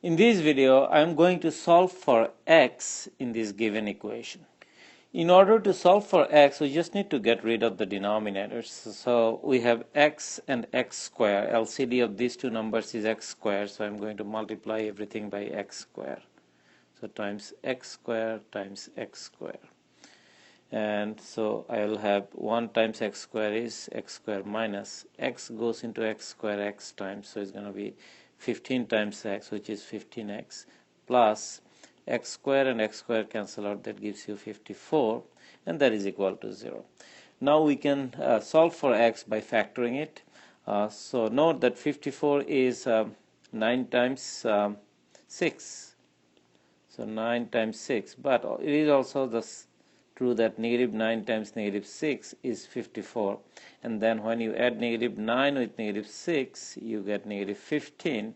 In this video, I am going to solve for x in this given equation. In order to solve for x, we just need to get rid of the denominators. So we have x and x square. LCD of these two numbers is x square, so I'm going to multiply everything by x square. So times x square times x square. And so I will have 1 times x square is x square minus x goes into x square x times, so it's going to be 15 times x, which is 15x, plus x square and x square cancel out, that gives you 54, and that is equal to 0. Now we can solve for x by factoring it. So note that 54 is 9 times 6, so 9 times 6, but it is also true that negative 9 times negative 6 is 54, and then when you add negative 9 with negative 6, you get negative 15,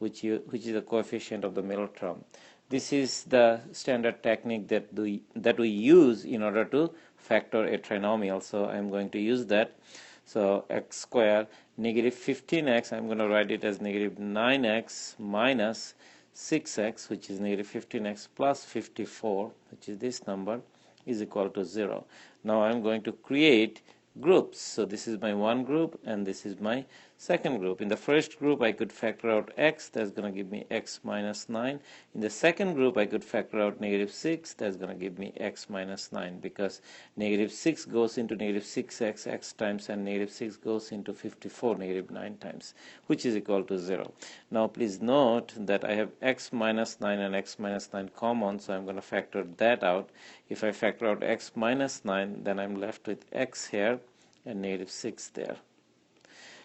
which is the coefficient of the middle term. This is the standard technique that we use in order to factor a trinomial, so I'm going to use that. So x square negative 15x, I'm going to write it as negative 9x minus 6x, which is negative 15x, plus 54, which is this number, is equal to 0. Now I'm going to create groups. So this is my one group and this is my second group. In the first group I could factor out x, that's going to give me x minus 9. In the second group I could factor out negative 6, that's going to give me x minus 9, because negative 6 goes into negative 6x x times, and negative 6 goes into 54 negative 9 times, which is equal to 0. Now please note that I have x minus 9 and x minus 9 common, so I'm going to factor that out. If I factor out x minus 9, then I'm left with x here and negative 6 there.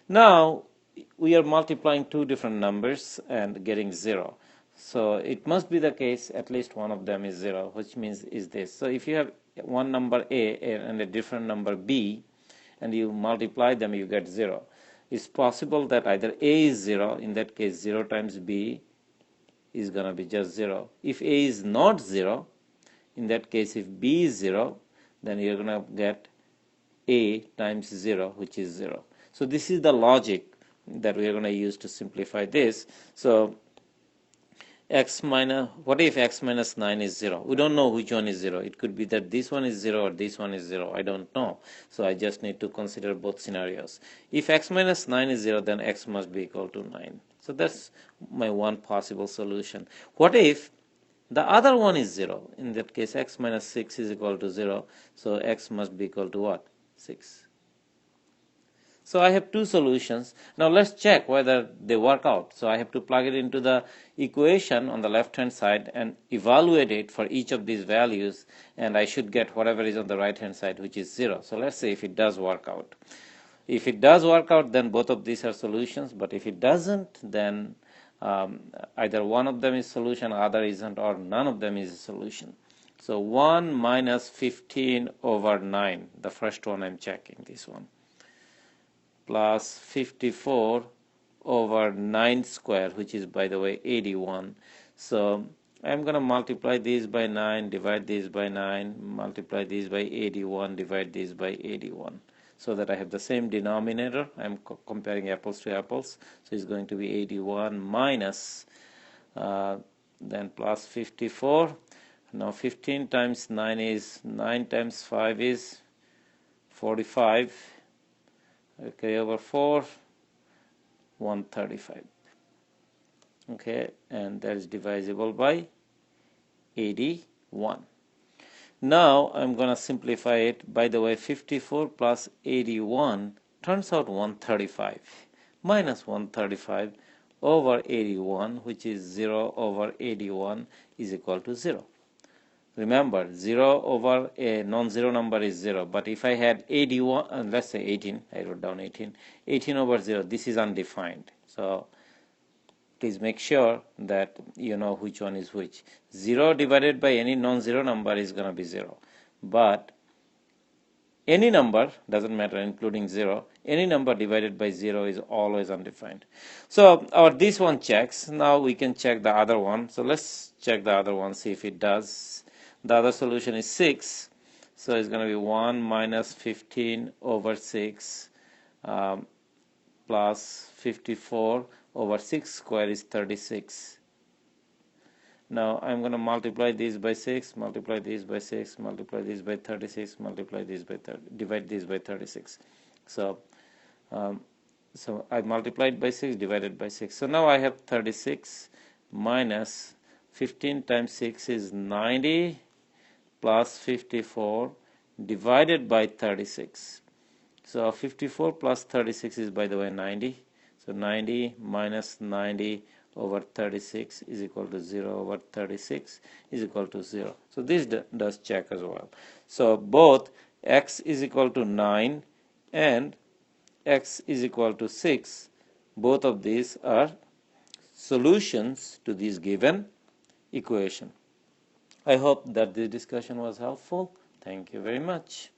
Now we are multiplying two different numbers and getting 0. So it must be the case at least one of them is 0, which means is this. So if you have one number a and a different number b, and you multiply them, you get 0. It's possible that either a is 0, in that case 0 times b is going to be just 0. If a is not 0, in that case if b is 0, then you're going to get a times 0, which is 0. So this is the logic that we are going to use to simplify this. So what if x minus 9 is 0? We don't know which one is 0. It could be that this one is 0 or this one is 0. I don't know. So I just need to consider both scenarios. If x minus 9 is 0, then x must be equal to 9. So that's my one possible solution. What if the other one is 0? In that case, x minus 6 is equal to 0. So x must be equal to what? 6. So I have two solutions. Now let's check whether they work out. So I have to plug it into the equation on the left hand side and evaluate it for each of these values, and I should get whatever is on the right hand side, which is 0. So let's see if it does work out. If it does work out, then both of these are solutions, but if it doesn't, then either one of them is solution, other isn't, or none of them is a solution. So 1 minus 15 over 9, the first one I'm checking, this one, plus 54 over 9 square, which is, by the way, 81. So I'm going to multiply these by 9, divide these by 9, multiply these by 81, divide these by 81, so that I have the same denominator. I'm comparing apples to apples. So it's going to be 81 minus then plus 54. Now 15 times 9 is 9 times 5 is 45. Okay, over 4, 135. Okay, and that is divisible by 81. Now I'm going to simplify it. By the way, 54 plus 81 turns out 135. Minus 135 over 81, which is 0 over 81, is equal to 0. Remember, 0 over a non-zero number is 0, but if I had 81, let's say 18, I wrote down 18, 18 over 0, this is undefined. So please make sure that you know which one is which. 0 divided by any non-zero number is going to be 0, but any number, doesn't matter, including 0, any number divided by 0 is always undefined. So this one checks. Now we can check the other one. So let's check the other one, see if it does. The other solution is 6, so it's going to be 1 minus 15 over 6 plus 54 over 6 square is 36. Now I'm going to multiply this by 6, multiply this by 6, multiply this by 36, multiply this by 30, divide this by 36. So I multiplied by 6, divided by 6. So now I have 36 minus 15 times 6 is 90 plus 54 divided by 36. So 54 plus 36 is, by the way, 90. So 90 minus 90 over 36 is equal to 0 over 36 is equal to 0. So this does check as well. So both x is equal to 9 and x is equal to 6, both of these are solutions to this given equation. I hope that this discussion was helpful. Thank you very much.